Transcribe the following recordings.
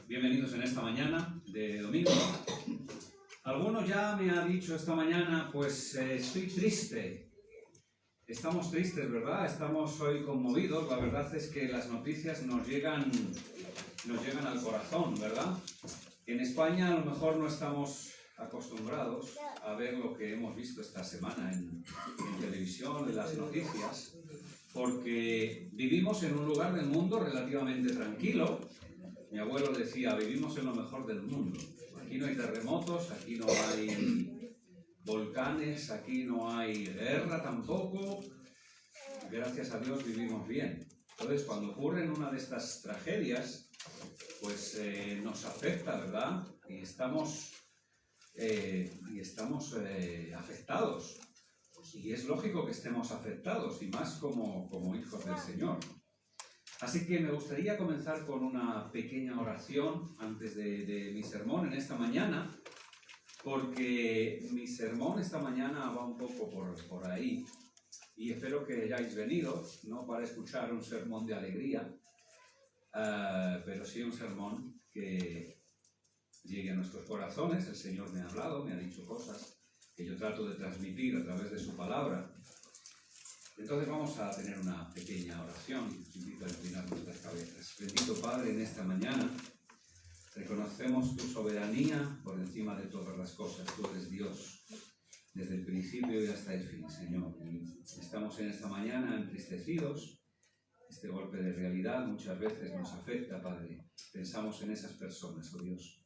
Bienvenidos en esta mañana de domingo. Alguno ya me ha dicho esta mañana, pues estoy triste. Estamos tristes, ¿verdad? Estamos hoy conmovidos. La verdad es que las noticias nos llegan al corazón, ¿verdad? En España a lo mejor no estamos acostumbrados a ver lo que hemos visto esta semana en televisión, en las noticias, porque vivimos en un lugar del mundo relativamente tranquilo. Mi abuelo decía, vivimos en lo mejor del mundo. Aquí no hay terremotos, aquí no hay volcanes, aquí no hay guerra tampoco. Gracias a Dios vivimos bien. Entonces, cuando ocurre una de estas tragedias, pues nos afecta, ¿verdad? Y estamos afectados. Y es lógico que estemos afectados, y más como hijos del Señor. Así que me gustaría comenzar con una pequeña oración antes de mi sermón en esta mañana, porque mi sermón esta mañana va un poco por ahí, y espero que hayáis venido, no para escuchar un sermón de alegría, pero sí un sermón que llegue a nuestros corazones. El Señor me ha hablado, me ha dicho cosas que yo trato de transmitir a través de su palabra. Entonces vamos a tener una pequeña oración. Os invito a inclinar nuestras cabezas. Bendito Padre, en esta mañana reconocemos tu soberanía por encima de todas las cosas. Tú eres Dios desde el principio y hasta el fin, Señor. Y estamos en esta mañana entristecidos. Este golpe de realidad muchas veces nos afecta, Padre. Pensamos en esas personas, oh Dios,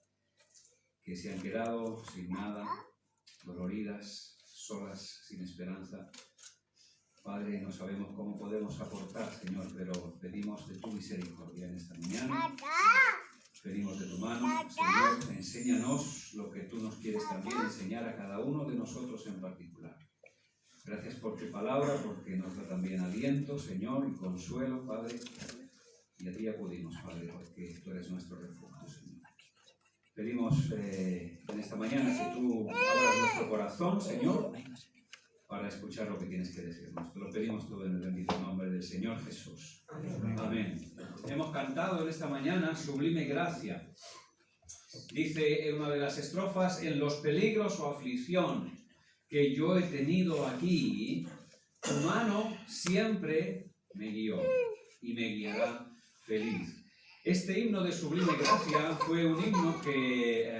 que se han quedado sin nada, doloridas, solas, sin esperanza. Padre, no sabemos cómo podemos aportar, Señor, pero pedimos de tu misericordia en esta mañana. Pedimos de tu mano, Señor, enséñanos lo que tú nos quieres también enseñar a cada uno de nosotros en particular. Gracias por tu palabra, porque nos da también aliento, Señor, y consuelo, Padre. Y a ti acudimos, Padre, porque tú eres nuestro refugio, Señor. Pedimos en esta mañana que tú abras nuestro corazón, Señor, para escuchar lo que tienes que decirnos. Te lo pedimos todo en el bendito nombre del Señor Jesús. Amén. Hemos cantado en esta mañana Sublime Gracia. Dice en una de las estrofas, en los peligros o aflicción que yo he tenido aquí, tu mano siempre me guió y me guiará feliz. Este himno de Sublime Gracia fue un himno que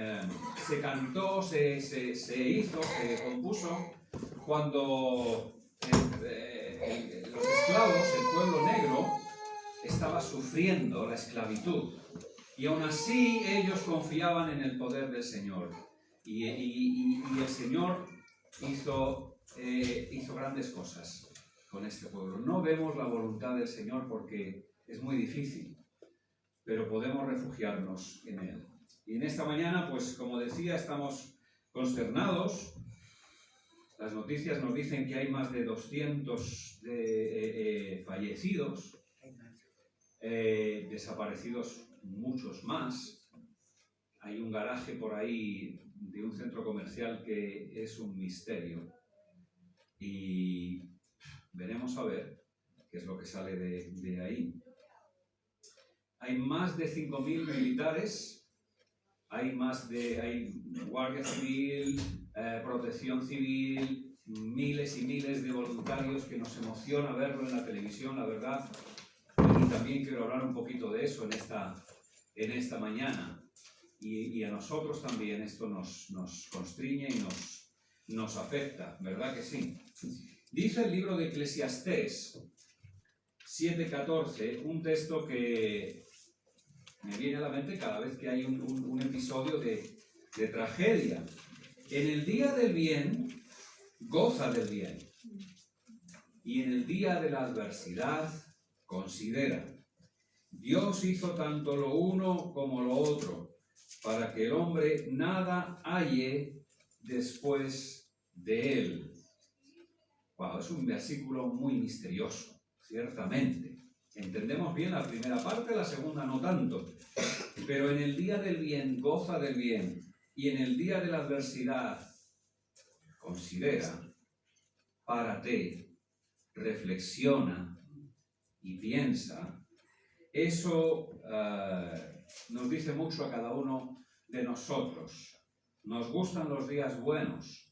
se cantó, se hizo, se compuso cuando los esclavos, el pueblo negro, estaba sufriendo la esclavitud. Y aún así ellos confiaban en el poder del Señor. Y el Señor hizo grandes cosas con este pueblo. No vemos la voluntad del Señor porque es muy difícil, pero podemos refugiarnos en Él. Y en esta mañana, pues como decía, estamos consternados. Las noticias nos dicen que hay más de 200 fallecidos, desaparecidos muchos más. Hay un garaje por ahí de un centro comercial que es un misterio. Y veremos a ver qué es lo que sale de ahí. Hay más de 5.000 militares, hay Guardia Civil, Protección Civil, miles y miles de voluntarios que nos emociona verlo en la televisión, la verdad. Y también quiero hablar un poquito de eso en esta mañana. Y a nosotros también esto nos constriñe y nos afecta, ¿verdad que sí? Dice el libro de Eclesiastés 7:14, un texto que me viene a la mente cada vez que hay un episodio de tragedia. En el día del bien, goza del bien. Y en el día de la adversidad, considera. Dios hizo tanto lo uno como lo otro, para que el hombre nada halle después de él. Wow, es un versículo muy misterioso, ciertamente. Entendemos bien la primera parte, la segunda no tanto. Pero en el día del bien, goza del bien. Y en el día de la adversidad, considera, párate, reflexiona y piensa Eso nos dice mucho a cada uno de nosotros. Nos gustan los días buenos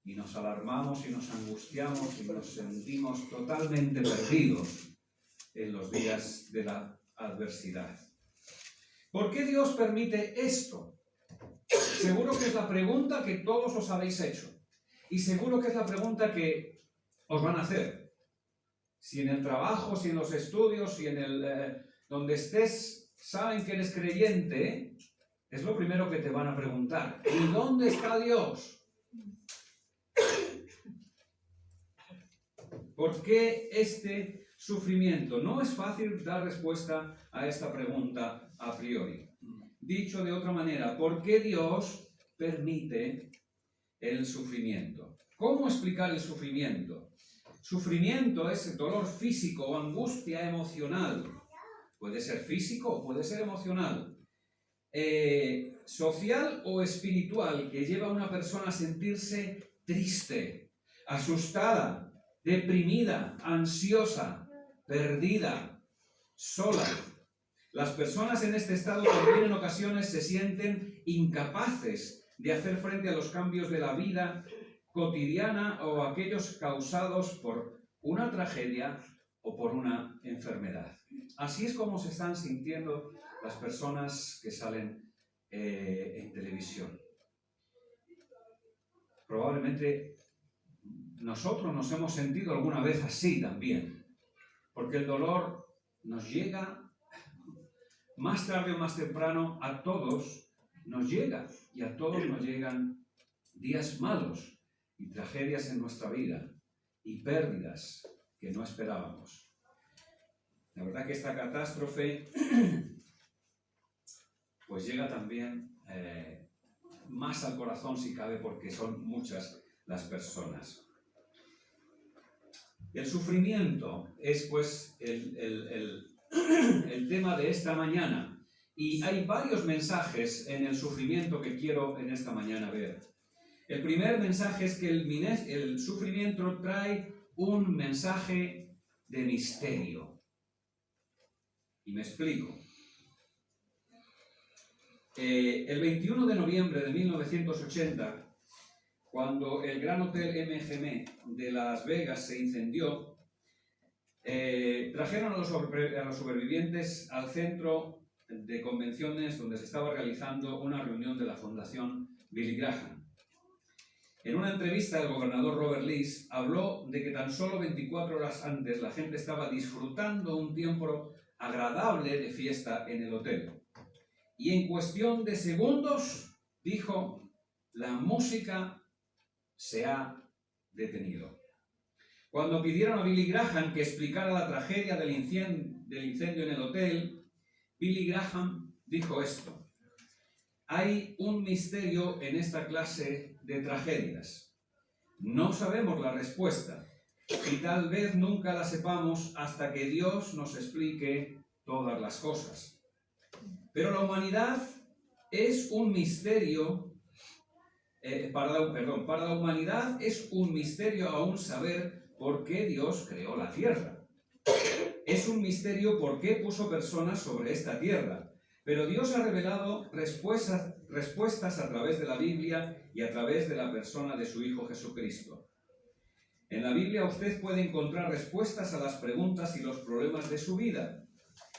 y nos alarmamos y nos angustiamos y nos sentimos totalmente perdidos en los días de la adversidad. ¿Por qué Dios permite esto? Seguro que es la pregunta que todos os habéis hecho. Y seguro que es la pregunta que os van a hacer. Si en el trabajo, si en los estudios, si en el donde estés, saben que eres creyente, es lo primero que te van a preguntar. ¿Y dónde está Dios? ¿Por qué este sufrimiento? No es fácil dar respuesta a esta pregunta a priori. Dicho de otra manera, ¿por qué Dios permite el sufrimiento? ¿Cómo explicar el sufrimiento? Sufrimiento es dolor físico o angustia emocional. Puede ser físico o puede ser emocional. Social o espiritual, que lleva a una persona a sentirse triste, asustada, deprimida, ansiosa, perdida, sola. Las personas en este estado también en ocasiones se sienten incapaces de hacer frente a los cambios de la vida cotidiana o aquellos causados por una tragedia o por una enfermedad. Así es como se están sintiendo las personas que salen en televisión. Probablemente nosotros nos hemos sentido alguna vez así también, porque el dolor nos llega más tarde o más temprano, a todos nos llega, y a todos nos llegan días malos y tragedias en nuestra vida y pérdidas que no esperábamos. La verdad que esta catástrofe pues llega también más al corazón si cabe, porque son muchas las personas. El sufrimiento es pues el tema de esta mañana, y hay varios mensajes en el sufrimiento que quiero en esta mañana ver. El primer mensaje es que el sufrimiento trae un mensaje de misterio. Y me explico. El 21 de noviembre de 1980, cuando el Gran Hotel MGM de Las Vegas se incendió, trajeron a los supervivientes al centro de convenciones donde se estaba realizando una reunión de la Fundación Billy Graham. En una entrevista, el gobernador Robert Lees habló de que tan solo 24 horas antes la gente estaba disfrutando un tiempo agradable de fiesta en el hotel. Y en cuestión de segundos, dijo, la música se ha detenido. Cuando pidieron a Billy Graham que explicara la tragedia del incendio en el hotel, Billy Graham dijo esto: hay un misterio en esta clase de tragedias. No sabemos la respuesta y tal vez nunca la sepamos hasta que Dios nos explique todas las cosas. Pero la humanidad es un misterio, para la humanidad es un misterio aún saber por qué Dios creó la tierra. Es un misterio por qué puso personas sobre esta tierra. Pero Dios ha revelado respuestas a través de la Biblia y a través de la persona de su Hijo Jesucristo. En la Biblia usted puede encontrar respuestas a las preguntas y los problemas de su vida.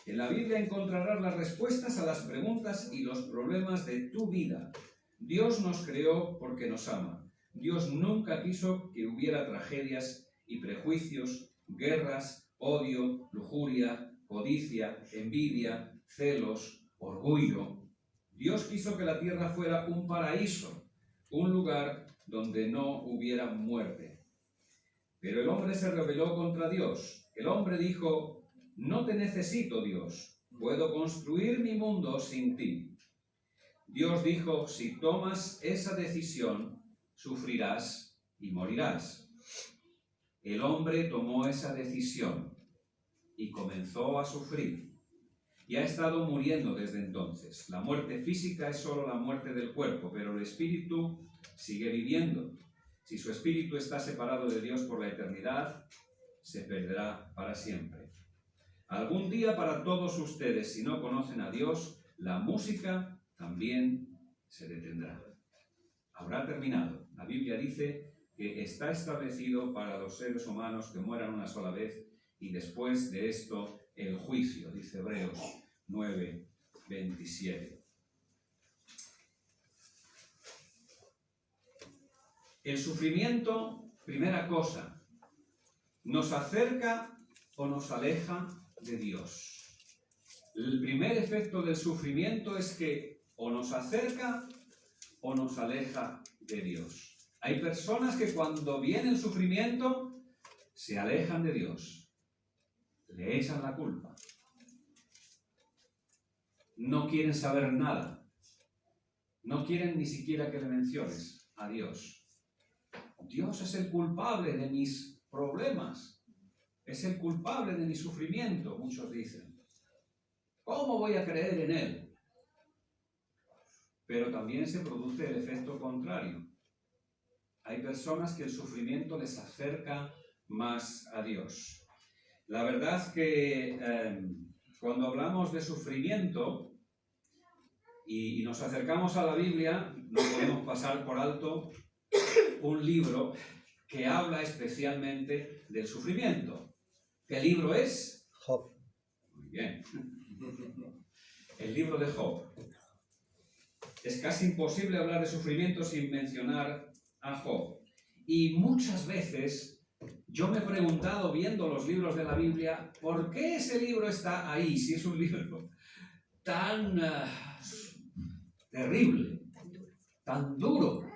En la Biblia encontrarás las respuestas a las preguntas y los problemas de tu vida. Dios nos creó porque nos ama. Dios nunca quiso que hubiera tragedias y prejuicios, guerras, odio, lujuria, codicia, envidia, celos, orgullo. Dios quiso que la tierra fuera un paraíso, un lugar donde no hubiera muerte. Pero el hombre se rebeló contra Dios. El hombre dijo, no te necesito, Dios, puedo construir mi mundo sin ti. Dios dijo, si tomas esa decisión, sufrirás y morirás. El hombre tomó esa decisión y comenzó a sufrir. Y ha estado muriendo desde entonces. La muerte física es solo la muerte del cuerpo, pero el espíritu sigue viviendo. Si su espíritu está separado de Dios por la eternidad, se perderá para siempre. Algún día para todos ustedes, si no conocen a Dios, la música también se detendrá. Habrá terminado. La Biblia dice que está establecido para los seres humanos que mueran una sola vez y después de esto el juicio, dice Hebreos 9:27. El sufrimiento, primera cosa, nos acerca o nos aleja de Dios. El primer efecto del sufrimiento es que o nos acerca o nos aleja de Dios. Hay personas que cuando viene el sufrimiento se alejan de Dios, le echan la culpa, no quieren saber nada, no quieren ni siquiera que le menciones a Dios. Dios es el culpable de mis problemas, es el culpable de mi sufrimiento, muchos dicen. ¿Cómo voy a creer en Él? Pero también se produce el efecto contrario. Hay personas que el sufrimiento les acerca más a Dios. La verdad que cuando hablamos de sufrimiento y nos acercamos a la Biblia, no podemos pasar por alto un libro que habla especialmente del sufrimiento. ¿Qué libro es? Job. Muy bien. El libro de Job. Es casi imposible hablar de sufrimiento sin mencionar a Job. Y muchas veces yo me he preguntado, viendo los libros de la Biblia, ¿por qué ese libro está ahí? Si es un libro tan terrible, tan duro.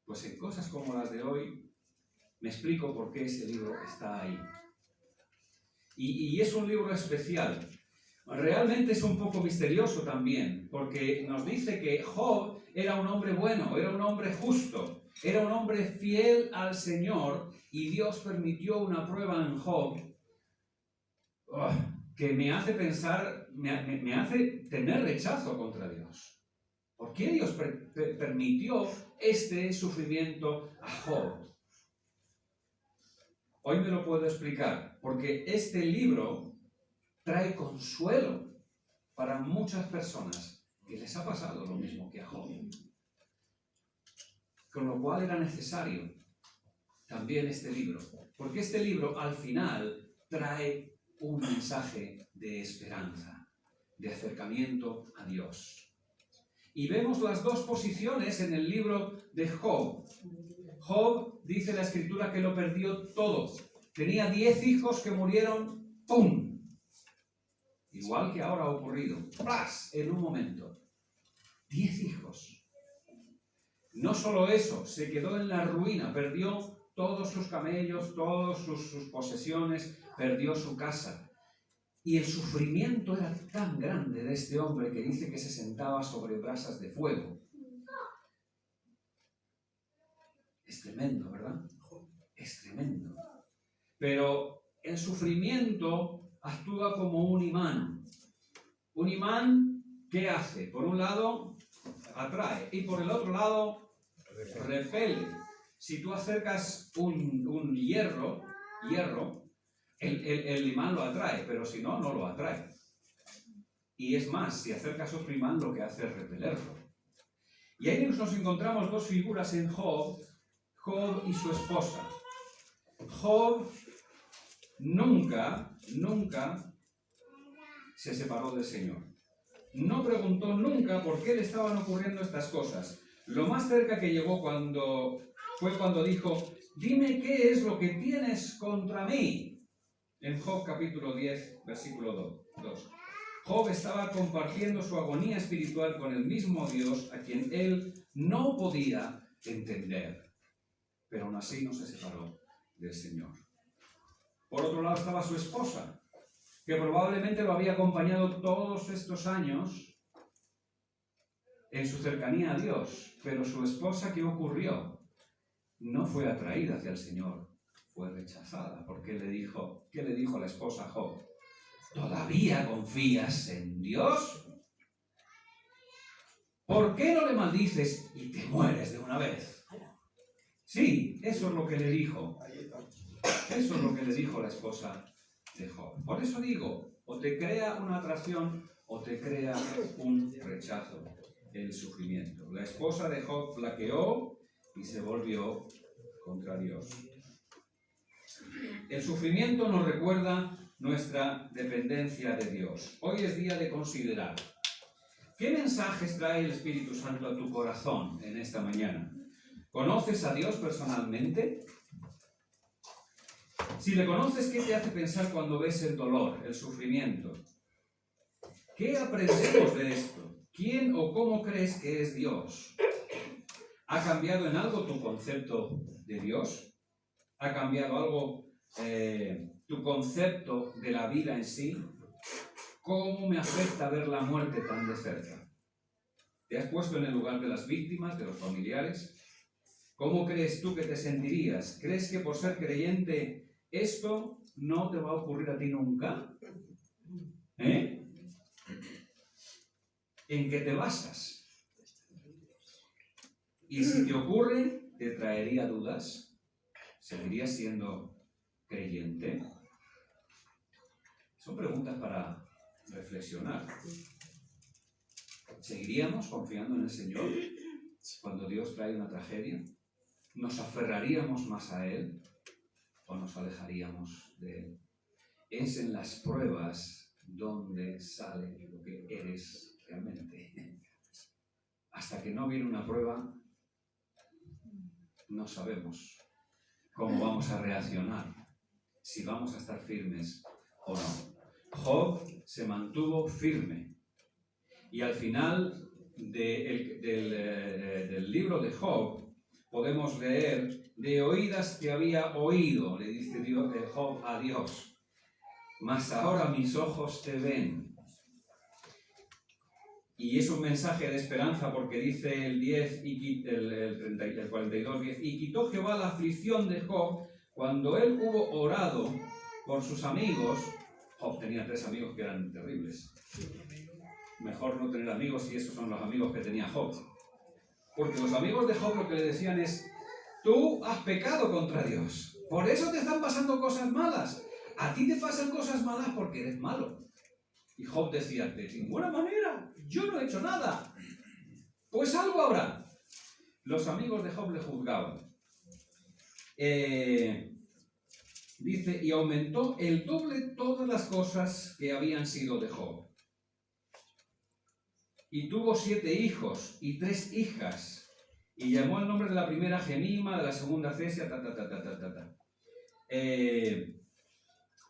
Pues en cosas como las de hoy me explico por qué ese libro está ahí. Y es un libro especial. Realmente es un poco misterioso también, porque nos dice que Job era un hombre bueno, era un hombre justo, era un hombre fiel al Señor, y Dios permitió una prueba en Job que me hace pensar, me hace tener rechazo contra Dios. ¿Por qué Dios permitió este sufrimiento a Job? Hoy me lo puedo explicar, porque este libro trae consuelo para muchas personas que les ha pasado lo mismo que a Job. Con lo cual era necesario también este libro, porque este libro al final trae un mensaje de esperanza, de acercamiento a Dios. Y vemos las dos posiciones en el libro de Job. Job, dice la Escritura, que lo perdió todo. Tenía 10 hijos que murieron, ¡pum! Igual que ahora ha ocurrido. ¡Plas! En un momento. 10 hijos. No solo eso, se quedó en la ruina, perdió todos sus camellos, todas sus posesiones, perdió su casa. Y el sufrimiento era tan grande de este hombre que dice que se sentaba sobre brasas de fuego. Es tremendo, ¿verdad? Es tremendo. Pero el sufrimiento actúa como un imán. Un imán, ¿qué hace? Por un lado, atrae, y por el otro lado, repele. Si tú acercas un hierro, el imán lo atrae, pero si no, no lo atrae. Y es más, si acercas otro imán, lo que hace es repelerlo. Y ahí nos encontramos dos figuras en Job, Job y su esposa. Job nunca se separó del Señor. No preguntó nunca por qué le estaban ocurriendo estas cosas. Lo más cerca que llegó fue cuando dijo, dime qué es lo que tienes contra mí. En Job capítulo 10, versículo 2. Job estaba compartiendo su agonía espiritual con el mismo Dios a quien él no podía entender. Pero aún así no se separó del Señor. Por otro lado estaba su esposa, que probablemente lo había acompañado todos estos años en su cercanía a Dios. Pero su esposa, ¿qué ocurrió? No fue atraída hacia el Señor. Fue rechazada, porque ¿qué le dijo la esposa a Job? ¿Todavía confías en Dios? ¿Por qué no le maldices y te mueres de una vez? Sí, eso es lo que le dijo. Eso es lo que le dijo la esposa de Job. Por eso digo, o te crea una atracción o te crea un rechazo, el sufrimiento. La esposa de Job flaqueó y se volvió contra Dios. El sufrimiento nos recuerda nuestra dependencia de Dios. Hoy es día de considerar ¿qué mensajes trae el Espíritu Santo a tu corazón en esta mañana? ¿Conoces a Dios personalmente? Si le conoces, ¿qué te hace pensar cuando ves el dolor, el sufrimiento? ¿Qué aprendemos de esto? ¿Quién o cómo crees que es Dios? ¿Ha cambiado en algo tu concepto de Dios? ¿Ha cambiado algo tu concepto de la vida en sí? ¿Cómo me afecta ver la muerte tan de cerca? ¿Te has puesto en el lugar de las víctimas, de los familiares? ¿Cómo crees tú que te sentirías? ¿Crees que por ser creyente esto no te va a ocurrir a ti nunca? ¿En qué te basas? Y si te ocurre, ¿te traería dudas? ¿Seguirías siendo creyente? Son preguntas para reflexionar. ¿Seguiríamos confiando en el Señor cuando Dios trae una tragedia? ¿Nos aferraríamos más a Él o nos alejaríamos de Él? Es en las pruebas donde sale lo que eres realmente. Hasta que no viene una prueba, no sabemos cómo vamos a reaccionar, si vamos a estar firmes o no. Job se mantuvo firme. Y al final del libro de Job podemos leer: de oídas te había oído, le dice Job a Dios, mas ahora mis ojos te ven. Y es un mensaje de esperanza porque dice el 42:10, y quitó Jehová la aflicción de Job cuando él hubo orado por sus amigos. Job tenía 3 amigos que eran terribles. Mejor no tener amigos si esos son los amigos que tenía Job. Porque los amigos de Job lo que le decían es: tú has pecado contra Dios, por eso te están pasando cosas malas. A ti te pasan cosas malas porque eres malo. Y Job decía: de ninguna manera, yo no he hecho nada. Pues algo habrá. Los amigos de Job le juzgaban. Dice: y aumentó el doble todas las cosas que habían sido de Job. Y tuvo 7 hijos y 3 hijas. Y llamó el nombre de la primera Gemima, de la segunda Cesia,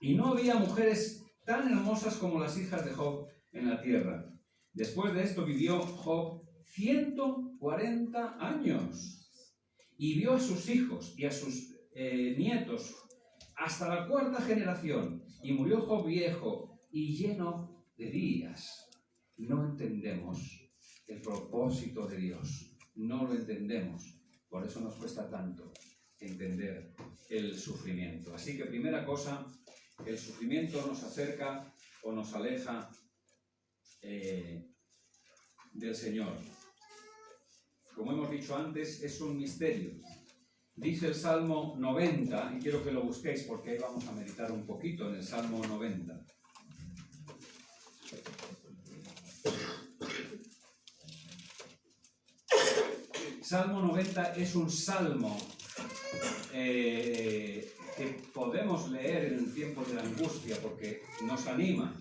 y no había mujeres tan hermosas como las hijas de Job en la tierra. Después de esto vivió Job 140 años. Y vio a sus hijos y a sus nietos hasta la 4ª generación. Y murió Job viejo y lleno de días. No entendemos el propósito de Dios. No lo entendemos. Por eso nos cuesta tanto entender el sufrimiento. Así que primera cosa, el sufrimiento nos acerca o nos aleja del Señor. Como hemos dicho antes, es un misterio. Dice el Salmo 90, y quiero que lo busquéis porque ahí vamos a meditar un poquito en el Salmo 90. Salmo 90 es un salmo que podemos leer en tiempos de la angustia porque nos anima.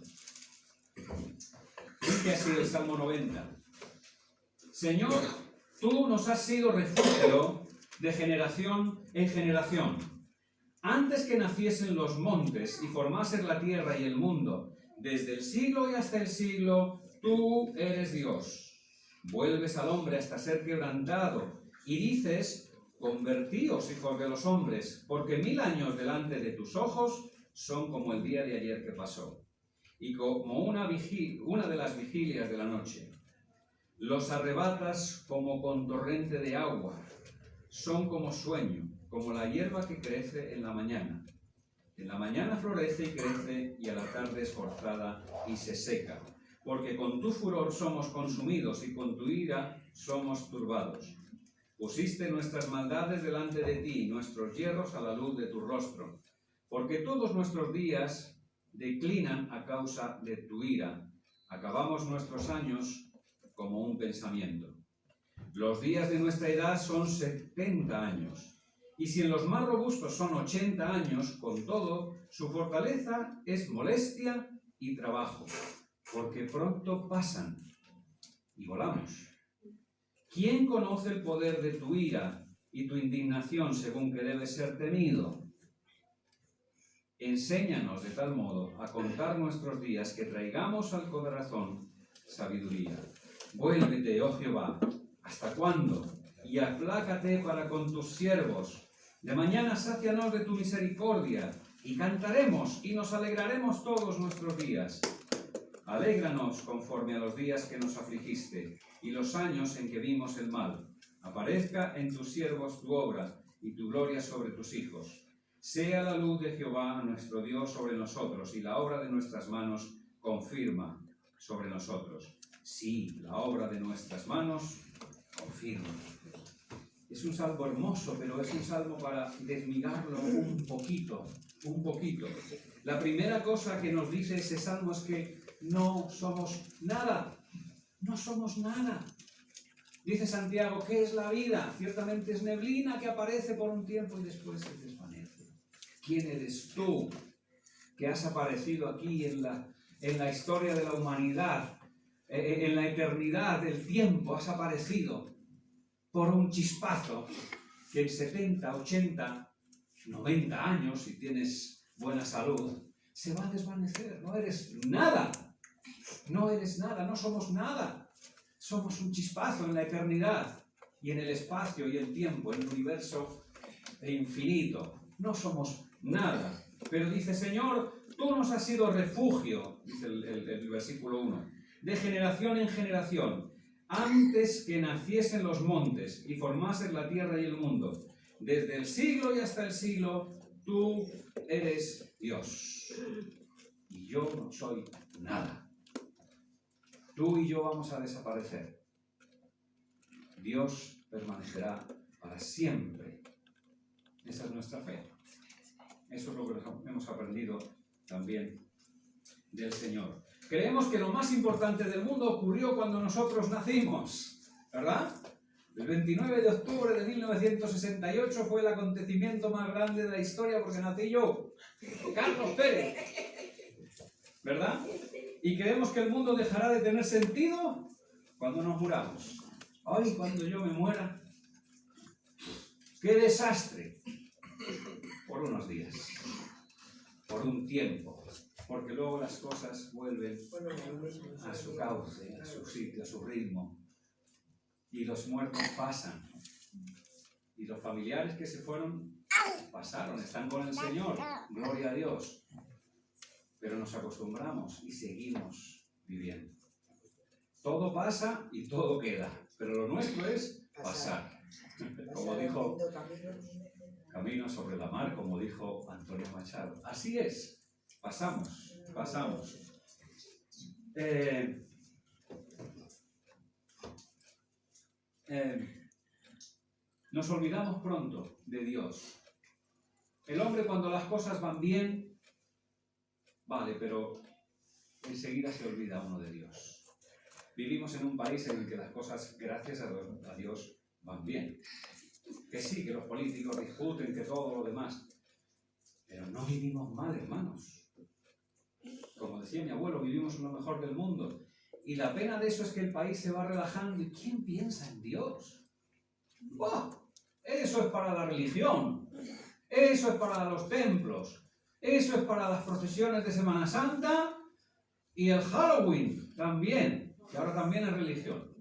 Dice así el Salmo 90: Señor, tú nos has sido refugio de generación en generación. Antes que naciesen los montes y formases la tierra y el mundo, desde el siglo y hasta el siglo, tú eres Dios. Vuelves al hombre hasta ser quebrantado y dices: convertíos, hijos de los hombres, porque 1000 años delante de tus ojos son como el día de ayer que pasó, y como una de las vigilias de la noche. Los arrebatas como con torrente de agua, son como sueño, como la hierba que crece en la mañana. En la mañana florece y crece, y a la tarde es cortada y se seca. Porque con tu furor somos consumidos y con tu ira somos turbados. Pusiste nuestras maldades delante de ti, nuestros yerros a la luz de tu rostro. Porque todos nuestros días declinan a causa de tu ira. Acabamos nuestros años como un pensamiento. Los días de nuestra edad son 70 años. Y si en los más robustos son 80 años, con todo, su fortaleza es molestia y trabajo, porque pronto pasan y volamos. ¿Quién conoce el poder de tu ira y tu indignación según que debe ser temido? Enséñanos de tal modo a contar nuestros días que traigamos al corazón sabiduría. Vuélvete, oh Jehová, ¿hasta cuándo? Y aplácate para con tus siervos. De mañana sácianos de tu misericordia, y cantaremos y nos alegraremos todos nuestros días. Alégranos conforme a los días que nos afligiste, y los años en que vimos el mal. Aparezca en tus siervos tu obra, y tu gloria sobre tus hijos. Sea la luz de Jehová nuestro Dios sobre nosotros, y la obra de nuestras manos confirma sobre nosotros. Sí, la obra de nuestras manos confirma. Es un salmo hermoso, pero es un salmo para desmigarlo un poquito. La primera cosa que nos dice ese salmo es que no somos nada. No somos nada. Dice Santiago, ¿qué es la vida? Ciertamente es neblina que aparece por un tiempo y después se desvanece. ¿Quién eres tú que has aparecido aquí en la historia de la humanidad? En la eternidad del tiempo has aparecido por un chispazo que en 70, 80, 90 años, si tienes buena salud, se va a desvanecer. No eres nada. No eres nada, no somos nada. Somos un chispazo en la eternidad y en el espacio y el tiempo, en el universo infinito. No somos nada. Pero dice, Señor, tú nos has sido refugio, dice el versículo 1, de generación en generación. Antes que naciesen los montes y formasen la tierra y el mundo, desde el siglo y hasta el siglo, tú eres Dios. Y yo no soy nada. Tú y yo vamos a desaparecer. Dios permanecerá para siempre. Esa es nuestra fe. Eso es lo que hemos aprendido también del Señor. Creemos que lo más importante del mundo ocurrió cuando nosotros nacimos, ¿verdad? El 29 de octubre de 1968 fue el acontecimiento más grande de la historia porque nací yo, Carlos Pérez, ¿verdad? Y creemos que el mundo dejará de tener sentido cuando nos muramos. Ay, cuando yo me muera, ¡qué desastre! Por unos días, por un tiempo. Porque luego las cosas vuelven a su cauce, a su sitio, a su ritmo. Y los muertos pasan. Y los familiares que se fueron, pasaron, están con el Señor. Gloria a Dios. Pero nos acostumbramos y seguimos viviendo. Todo pasa y todo queda. Pero lo nuestro es pasar. Como dijo Camino sobre la mar, como dijo Antonio Machado. Así es. Pasamos. Nos olvidamos pronto de Dios. El hombre cuando las cosas van bien, vale, pero enseguida se olvida uno de Dios. Vivimos en un país en el que las cosas, gracias a Dios, van bien. Que sí, que los políticos discuten, que todo lo demás. Pero no vivimos mal, hermanos. Como decía mi abuelo, vivimos en lo mejor del mundo. Y la pena de eso es que el país se va relajando. ¿Y quién piensa en Dios? ¡Buah! Eso es para la religión. Eso es para los templos. Eso es para las procesiones de Semana Santa y el Halloween también. Que ahora también es religión.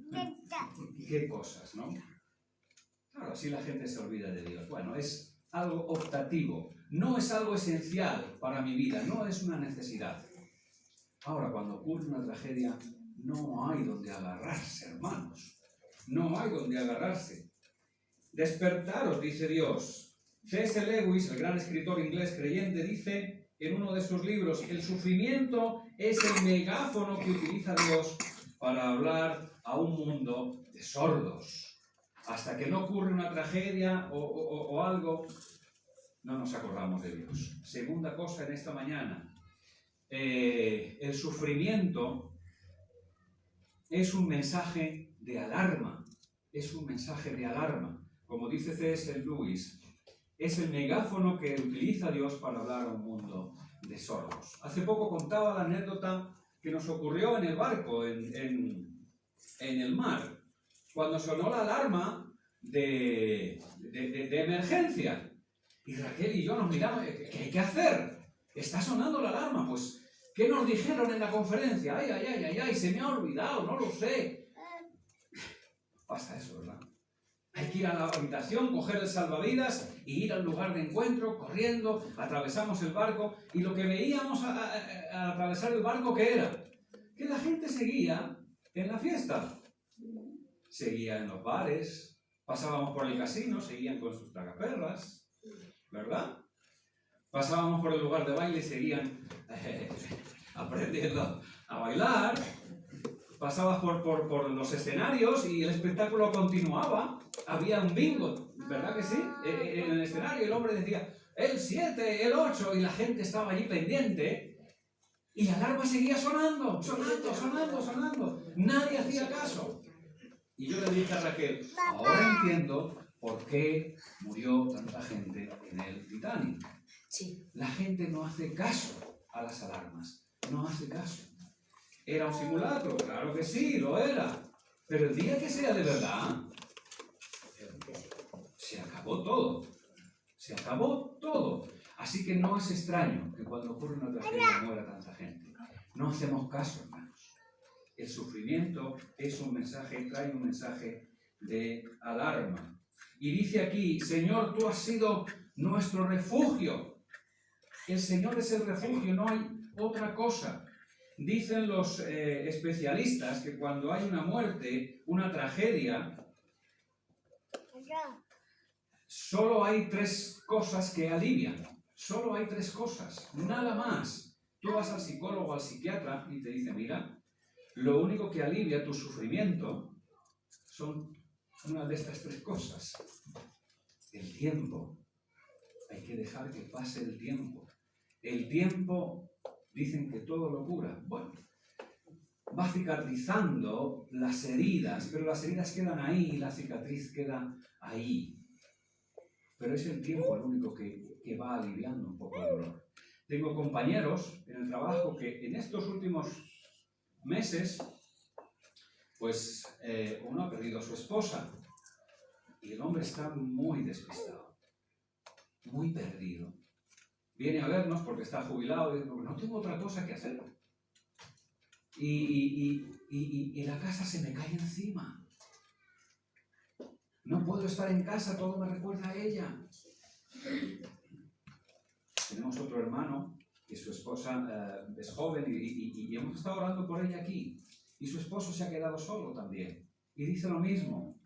Qué cosas, ¿no? Claro, así la gente se olvida de Dios. Bueno, es algo optativo. No es algo esencial para mi vida. No es una necesidad. Ahora, cuando ocurre una tragedia, no hay donde agarrarse, hermanos. No hay donde agarrarse. Despertaros, dice Dios. C.S. Lewis, el gran escritor inglés creyente, dice en uno de sus libros, el sufrimiento es el megáfono que utiliza Dios para hablar a un mundo de sordos. Hasta que no ocurre una tragedia o algo, no nos acordamos de Dios. Segunda cosa en esta mañana. el sufrimiento es un mensaje de alarma. Es un mensaje de alarma. Como dice C.S. Lewis, es el megáfono que utiliza Dios para hablar a un mundo de sordos. Hace poco contaba la anécdota que nos ocurrió en el barco, en el mar, cuando sonó la alarma de emergencia. Y Raquel y yo nos miramos, ¿qué hay que hacer? Está sonando la alarma. Pues, ¿qué nos dijeron en la conferencia? Ay, se me ha olvidado, no lo sé. Pasa eso, ¿verdad? Hay que ir a la habitación, coger el salvavidas y ir al lugar de encuentro, corriendo, atravesamos el barco, y lo que veíamos al atravesar el barco, ¿qué era? Que la gente seguía en la fiesta. Seguía en los bares, pasábamos por el casino, seguían con sus tragaperras, ¿verdad? Pasábamos por el lugar de baile y seguían aprendiendo a bailar. Pasabas por los escenarios y el espectáculo continuaba. Había un bingo, ¿verdad que sí? En el escenario el hombre decía, el 7, el 8, y la gente estaba allí pendiente. Y la alarma seguía sonando. Nadie hacía caso. Y yo le dije a Raquel, ahora entiendo por qué murió tanta gente en el Titanic. La gente no hace caso a las alarmas. No hace caso. ¿Era un simulacro? Claro que sí, lo era. Pero el día que sea de verdad, se acabó todo. Se acabó todo. Así que no es extraño que cuando ocurre una tragedia muera tanta gente. No hacemos caso, hermanos. El sufrimiento es un mensaje, trae un mensaje de alarma. Y dice aquí, Señor, tú has sido nuestro refugio. El Señor es el refugio, no hay otra cosa. Dicen los especialistas que cuando hay una muerte, una tragedia, solo hay 3 cosas que alivian. Solo hay 3 cosas, nada más. Tú vas al psicólogo o al psiquiatra y te dice, mira, lo único que alivia tu sufrimiento son una de estas 3 cosas. El tiempo. Hay que dejar que pase el tiempo. El tiempo... Dicen que todo lo cura. Bueno, va cicatrizando las heridas, pero las heridas quedan ahí y la cicatriz queda ahí. Pero es el tiempo el único que va aliviando un poco el dolor. Tengo compañeros en el trabajo que en estos últimos meses, pues uno ha perdido a su esposa y el hombre está muy despistado, muy perdido. Viene a vernos porque está jubilado y dice, no tengo otra cosa que hacer. Y la casa se me cae encima. No puedo estar en casa, todo me recuerda a ella. Tenemos otro hermano que su esposa es joven y hemos estado orando por ella aquí. Y su esposo se ha quedado solo también. Y dice lo mismo.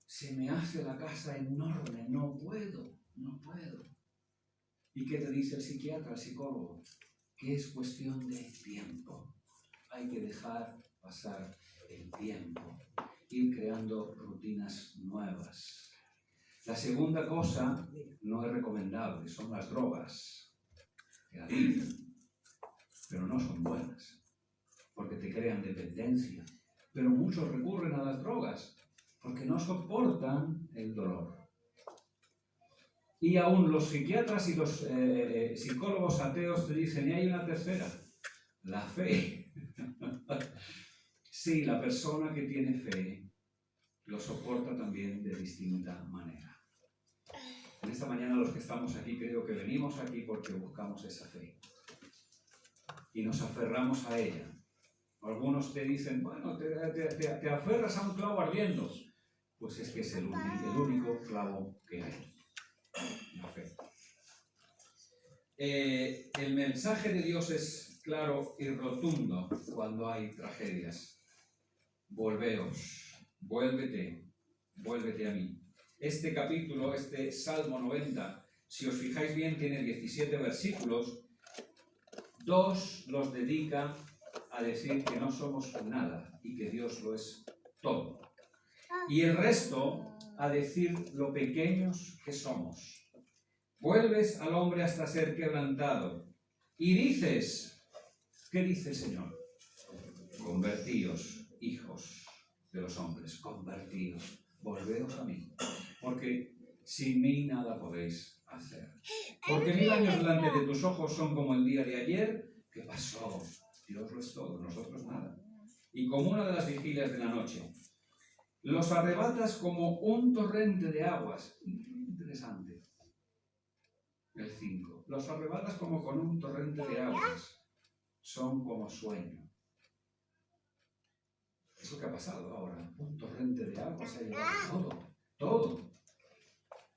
Se me hace la casa enorme, no puedo. ¿Y qué te dice el psiquiatra, el psicólogo? Que es cuestión de tiempo. Hay que dejar pasar el tiempo. Ir creando rutinas nuevas. La segunda cosa no es recomendable, son las drogas. Que alivian, pero no son buenas. Porque te crean dependencia. Pero muchos recurren a las drogas porque no soportan el dolor. Y aún los psiquiatras y los psicólogos ateos te dicen, y hay una tercera, la fe. Sí, la persona que tiene fe lo soporta también de distinta manera. En esta mañana los que estamos aquí creo que venimos aquí porque buscamos esa fe. Y nos aferramos a ella. Algunos te dicen, bueno, te aferras a un clavo ardiendo. Pues es que es el único clavo que hay. La fe. El mensaje de Dios es claro y rotundo cuando hay tragedias. Volveos, vuélvete a mí. Este capítulo, este Salmo 90, si os fijáis bien, tiene 17 versículos. 2 los dedica a decir que no somos nada y que Dios lo es todo. Y el resto a decir lo pequeños que somos. Vuelves al hombre hasta ser quebrantado y dices, ¿Qué dice el Señor? Convertíos, hijos de los hombres, convertíos, volveos a mí, porque sin mí nada podéis hacer. Porque 1000 años delante de tus ojos son como el día de ayer. ¿Qué pasó? Dios lo es todo, nosotros nada. Y como una de las vigilias de la noche, los arrebatas como un torrente de aguas. Interesante. El 5. Los arrebatas como con un torrente de aguas. Son como sueño. Eso que ha pasado ahora. Un torrente de aguas se ha llevado todo. Todo.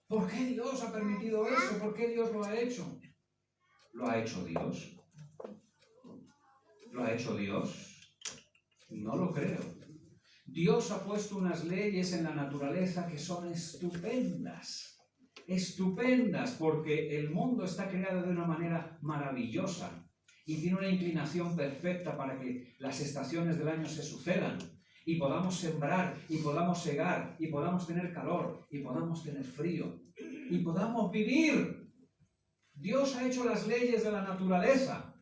¿Por qué Dios ha permitido eso? ¿Por qué Dios lo ha hecho? ¿Lo ha hecho Dios? ¿Lo ha hecho Dios? No lo creo. Dios ha puesto unas leyes en la naturaleza que son estupendas. Estupendas, porque el mundo está creado de una manera maravillosa y tiene una inclinación perfecta para que las estaciones del año se sucedan y podamos sembrar, y podamos segar, y podamos tener calor, y podamos tener frío, y podamos vivir. Dios ha hecho las leyes de la naturaleza.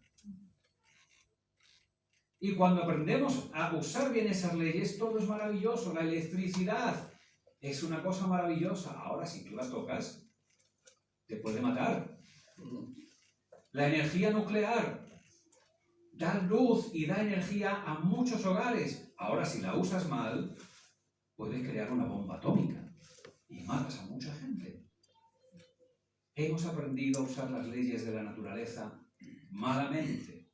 Y cuando aprendemos a usar bien esas leyes, todo es maravilloso. La electricidad es una cosa maravillosa. Ahora, si tú la tocas, te puede matar. La energía nuclear da luz y da energía a muchos hogares. Ahora, si la usas mal, puedes crear una bomba atómica y matas a mucha gente. Hemos aprendido a usar las leyes de la naturaleza malamente,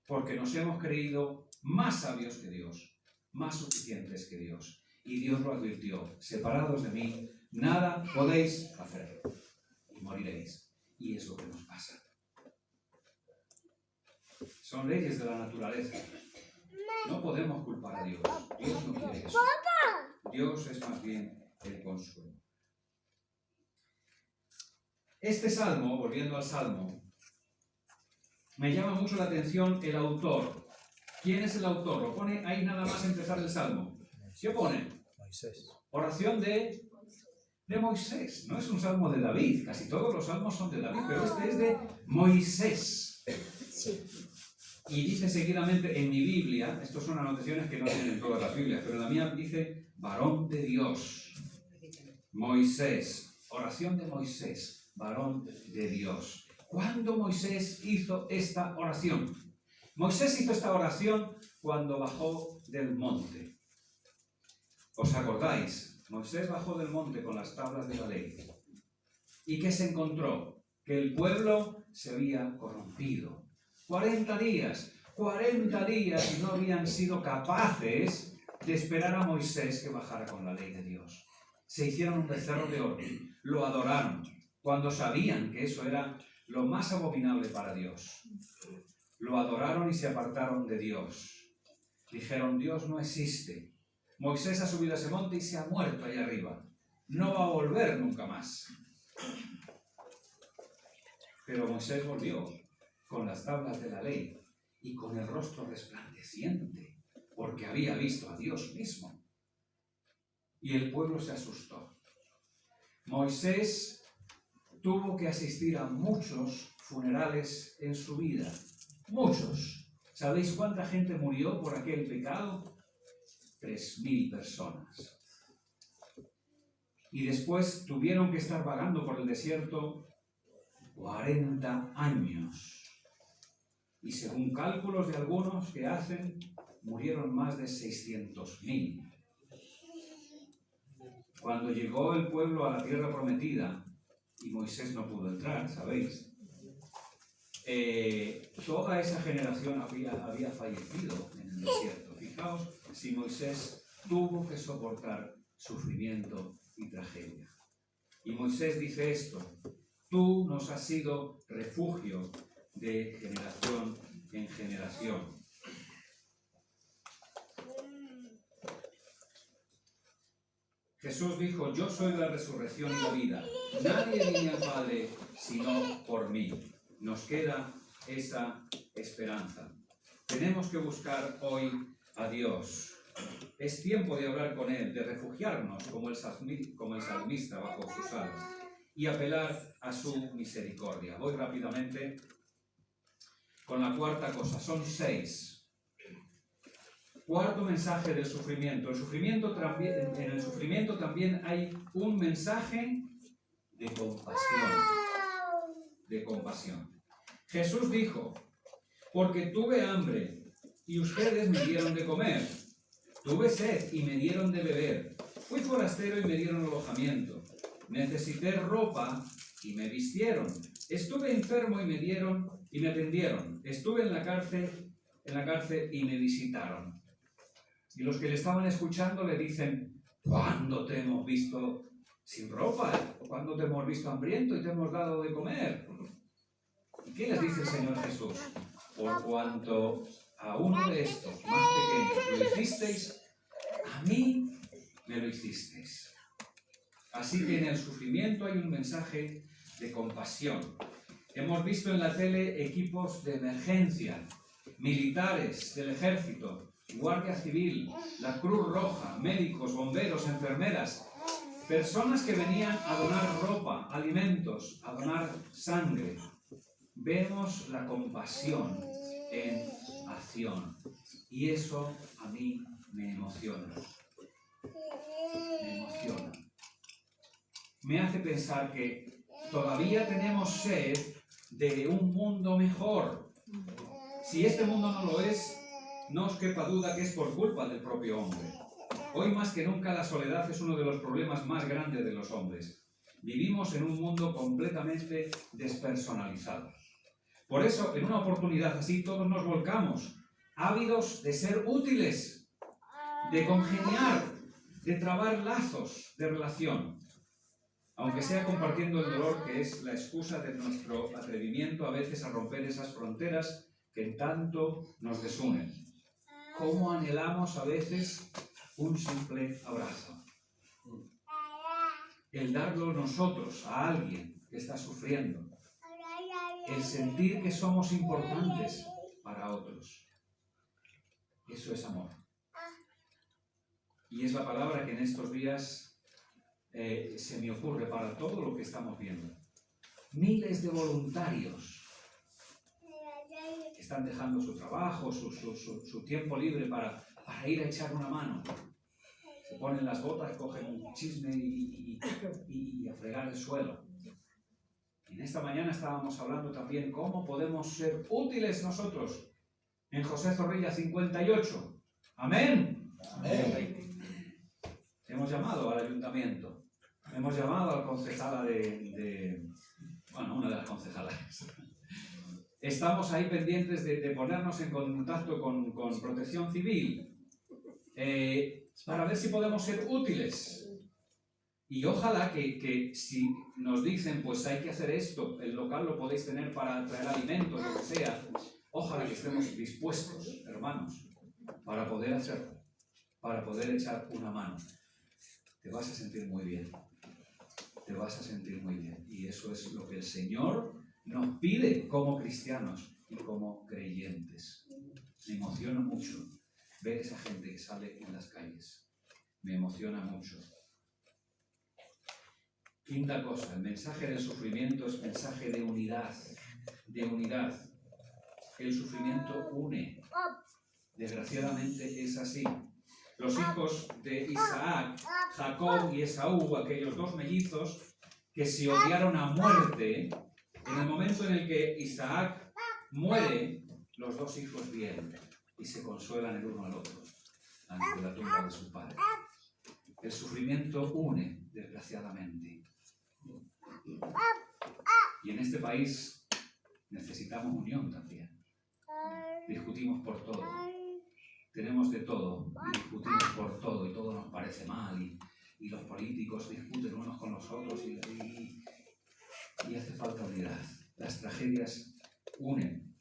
porque nos hemos creído más sabios que Dios, más suficientes que Dios. Y Dios lo advirtió: separados de mí, nada podéis hacer, y moriréis. Y es lo que nos pasa. Son leyes de la naturaleza. No podemos culpar a Dios. Dios no quiere eso. Dios es más bien el consuelo. Este salmo, volviendo al salmo, me llama mucho la atención el autor. ¿Quién es el autor? Lo pone ahí nada más empezar el salmo. ¿Qué pone? Moisés. Oración de Moisés. No es un salmo de David. Casi todos los salmos son de David, pero este es de Moisés. Y dice seguidamente en mi Biblia, estas son anotaciones que no tienen todas las Biblias, pero en la mía dice varón de Dios. Moisés. Oración de Moisés. Varón de Dios. ¿Cuándo Moisés hizo esta oración? Moisés hizo esta oración cuando bajó del monte. ¿Os acordáis? Moisés bajó del monte con las tablas de la ley. ¿Y qué se encontró? Que el pueblo se había corrompido. 40 días y no habían sido capaces de esperar a Moisés que bajara con la ley de Dios. Se hicieron un becerro de oro, lo adoraron, cuando sabían que eso era lo más abominable para Dios. Lo adoraron y se apartaron de Dios. Dijeron: Dios no existe. Moisés ha subido a ese monte y se ha muerto allá arriba. No va a volver nunca más. Pero Moisés volvió con las tablas de la ley y con el rostro resplandeciente, porque había visto a Dios mismo. Y el pueblo se asustó. Moisés tuvo que asistir a muchos funerales en su vida. Muchos. ¿Sabéis cuánta gente murió por aquel pecado? 3000 personas. Y después tuvieron que estar vagando por el desierto 40 años. Y según cálculos de algunos que hacen, murieron más de 600.000. Cuando llegó el pueblo a la tierra prometida, y Moisés no pudo entrar, ¿sabéis? Toda esa generación había fallecido en el desierto. Fijaos si Moisés tuvo que soportar sufrimiento y tragedia. Y Moisés dice esto: tú nos has sido refugio de generación en generación. Jesús dijo: yo soy la resurrección y la vida. Nadie viene al Padre sino por mí. Nos queda esa esperanza. Tenemos que buscar hoy a Dios. Es tiempo de hablar con Él, de refugiarnos como el salmista bajo sus alas y apelar a su misericordia. Voy rápidamente con la cuarta cosa. Son 6. Cuarto mensaje del sufrimiento. En el sufrimiento también hay un mensaje de compasión. De compasión. Jesús dijo: porque tuve hambre y ustedes me dieron de comer. Tuve sed y me dieron de beber. Fui forastero y me dieron alojamiento. Necesité ropa y me vistieron. Estuve enfermo y me atendieron. Estuve en la cárcel y me visitaron. Y los que le estaban escuchando le dicen: ¿cuándo te hemos visto sin ropa? ¿Cuándo te hemos visto hambriento y te hemos dado de comer? ¿Y qué les dice el Señor Jesús? Por cuanto a uno de estos más pequeños lo hicisteis, a mí me lo hicisteis. Así que en el sufrimiento hay un mensaje de compasión. Hemos visto en la tele equipos de emergencia, militares del ejército, Guardia Civil, la Cruz Roja, médicos, bomberos, enfermeras, personas que venían a donar ropa, alimentos, a donar sangre. Vemos la compasión en acción y eso a mí me emociona. Me emociona. Me hace pensar que todavía tenemos sed de un mundo mejor. Si este mundo no lo es, no os quepa duda que es por culpa del propio hombre. Hoy más que nunca la soledad es uno de los problemas más grandes de los hombres. Vivimos en un mundo completamente despersonalizado. Por eso, en una oportunidad así, todos nos volcamos, ávidos de ser útiles, de congeniar, de trabar lazos de relación, aunque sea compartiendo el dolor, que es la excusa de nuestro atrevimiento a veces a romper esas fronteras que tanto nos desunen. ¿Cómo anhelamos a veces un simple abrazo? El darlo nosotros a alguien que está sufriendo. El sentir que somos importantes para otros. Eso es amor. Y es la palabra que en estos días se me ocurre para todo lo que estamos viendo. Miles de voluntarios que están dejando su trabajo, su tiempo libre para ir a echar una mano. Se ponen las botas, cogen un chisme y a fregar el suelo. Y en esta mañana estábamos hablando también cómo podemos ser útiles nosotros en José Zorrilla 58. ¡Amén! Amén. Hemos llamado al ayuntamiento, hemos llamado a la concejala una de las concejalas. Estamos ahí pendientes de ponernos en contacto con Protección Civil para ver si podemos ser útiles. Y ojalá que si nos dicen, pues hay que hacer esto, el local lo podéis tener para traer alimentos, lo que sea, ojalá que estemos dispuestos, hermanos, para poder hacerlo, para poder echar una mano. Te vas a sentir muy bien. Te vas a sentir muy bien. Y eso es lo que el Señor nos pide como cristianos y como creyentes. Me emociona mucho ver esa gente que sale en las calles. Me emociona mucho. Quinta cosa, el mensaje del sufrimiento es mensaje de unidad. De unidad. El sufrimiento une. Desgraciadamente es así. Los hijos de Isaac, Jacob y Esaú, aquellos dos mellizos que se odiaron a muerte, en el momento en el que Isaac muere, los dos hijos vienen y se consuelan el uno al otro ante la tumba de su padre. El sufrimiento une, desgraciadamente. Y en este país necesitamos unión también. Discutimos por todo. Tenemos de todo, y discutimos por todo, y todo nos parece mal, y los políticos discuten unos con los otros, y hace falta unidad. Las tragedias unen.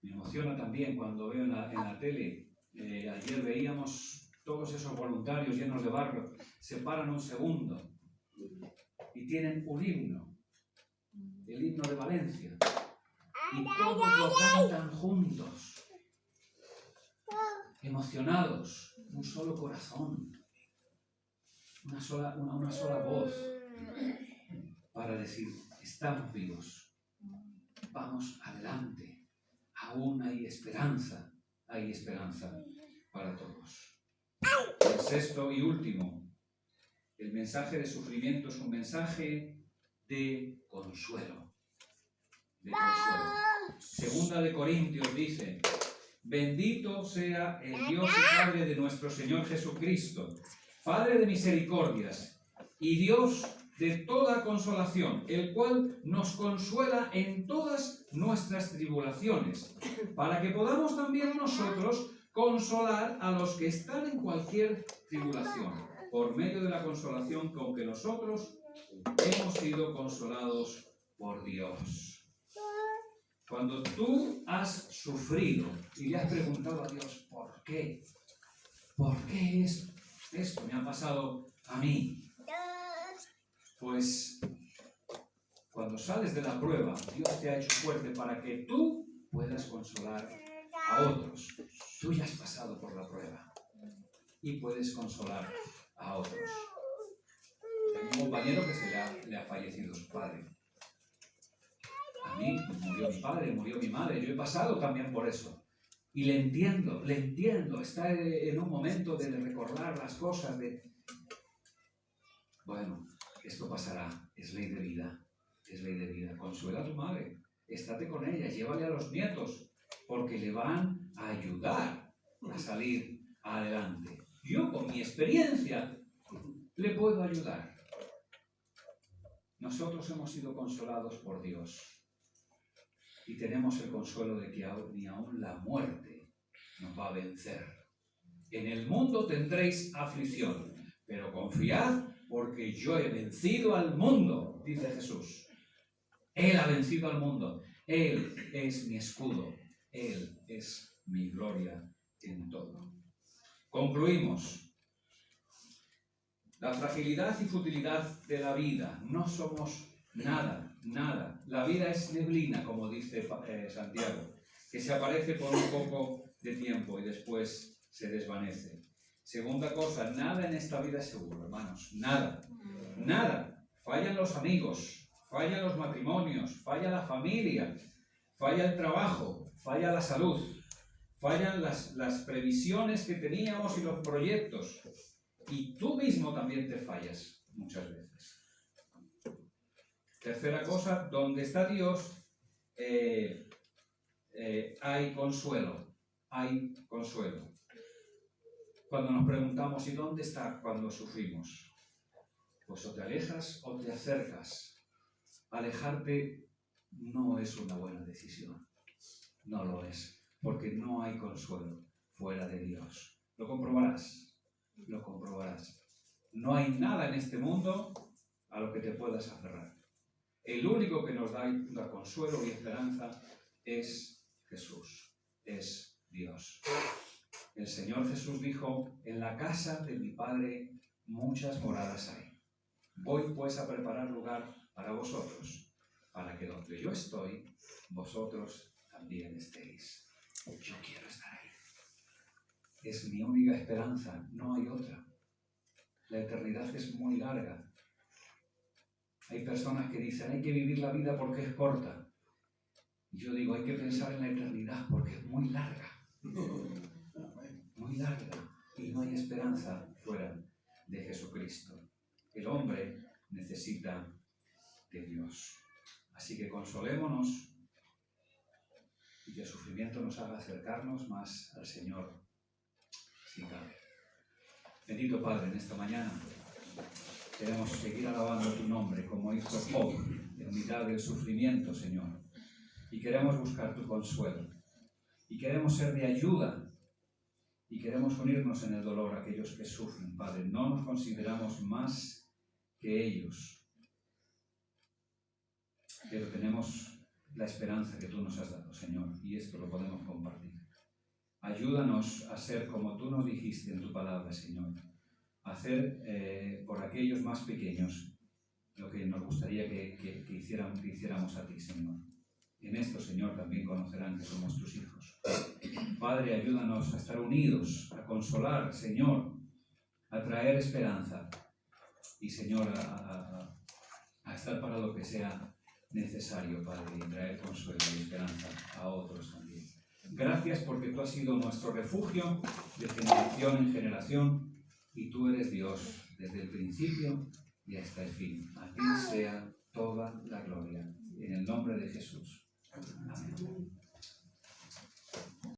Me emociona también cuando veo en la tele, ayer veíamos todos esos voluntarios llenos de barro, se paran un segundo, y tienen un himno, el himno de Valencia. Y todos lo cantan juntos, emocionados, un solo corazón, una sola voz, para decir, estamos vivos. Vamos adelante. Aún hay esperanza para todos. El sexto y último, el mensaje de sufrimiento es un mensaje de consuelo. Segunda de Corintios dice: bendito sea el Dios y Padre de nuestro Señor Jesucristo, Padre de misericordias y Dios de toda consolación, el cual nos consuela en todas nuestras tribulaciones, para que podamos también nosotros consolar a los que están en cualquier tribulación, por medio de la consolación con que nosotros hemos sido consolados por Dios. Cuando tú has sufrido y le has preguntado a Dios, ¿por qué? ¿Por qué esto me ha pasado a mí? Pues cuando sales de la prueba, Dios te ha hecho fuerte para que tú puedas consolar a otros. Tú ya has pasado por la prueba y puedes consolar a otros. Tengo un compañero que le ha fallecido su padre. A mí murió mi padre, murió mi madre. Yo he pasado también por eso. Y le entiendo. Está en un momento de recordar las cosas, bueno, esto pasará, es ley de vida. Consuela a tu madre, estate con ella, llévale a los nietos, porque le van a ayudar a salir adelante. Yo, con mi experiencia, le puedo ayudar. Nosotros hemos sido consolados por Dios y tenemos el consuelo de que ni aún la muerte nos va a vencer. En el mundo tendréis aflicción, pero confiad porque yo he vencido al mundo, dice Jesús. Él ha vencido al mundo. Él es mi escudo. Él es mi gloria en todo. Concluimos. La fragilidad y futilidad de la vida. No somos nada. La vida es neblina, como dice Santiago, que se aparece por un poco de tiempo y después se desvanece. Segunda cosa, nada en esta vida es seguro, hermanos. Nada. Fallan los amigos. Fallan los matrimonios, falla la familia, falla el trabajo, falla la salud, fallan las previsiones que teníamos y los proyectos. Y tú mismo también te fallas muchas veces. Tercera cosa, donde está Dios hay consuelo. Cuando nos preguntamos, ¿y dónde está cuando sufrimos? Pues o te alejas o te acercas. Alejarte no es una buena decisión. No lo es, porque no hay consuelo fuera de Dios. Lo comprobarás. No hay nada en este mundo a lo que te puedas aferrar. El único que nos da consuelo y esperanza es Jesús, es Dios. El Señor Jesús dijo: en la casa de mi Padre muchas moradas hay. Voy pues a preparar lugar para vosotros, para que donde yo estoy, vosotros también estéis. Yo quiero estar ahí. Es mi única esperanza, no hay otra. La eternidad es muy larga. Hay personas que dicen, hay que vivir la vida porque es corta. Y yo digo, hay que pensar en la eternidad porque es muy larga. Muy larga. Y no hay esperanza fuera de Jesucristo. El hombre necesita de Dios. Así que consolémonos y que el sufrimiento nos haga acercarnos más al Señor, si cabe. Bendito Padre, en esta mañana queremos seguir alabando tu nombre como hizo Job en mitad del sufrimiento, Señor. Y queremos buscar tu consuelo. Y queremos ser de ayuda. Y queremos unirnos en el dolor a aquellos que sufren, Padre. No nos consideramos más que ellos. Pero tenemos la esperanza que tú nos has dado, Señor, y esto lo podemos compartir. Ayúdanos a ser como tú nos dijiste en tu palabra, Señor. A hacer por aquellos más pequeños lo que nos gustaría que hiciéramos a ti, Señor. En esto, Señor, también conocerán que somos tus hijos. Padre, ayúdanos a estar unidos, a consolar, Señor, a traer esperanza y, Señor, a estar para lo que sea necesario, Padre, y traer consuelo y esperanza a otros también. Gracias porque tú has sido nuestro refugio de generación en generación y tú eres Dios desde el principio y hasta el fin. A ti sea toda la gloria. En el nombre de Jesús.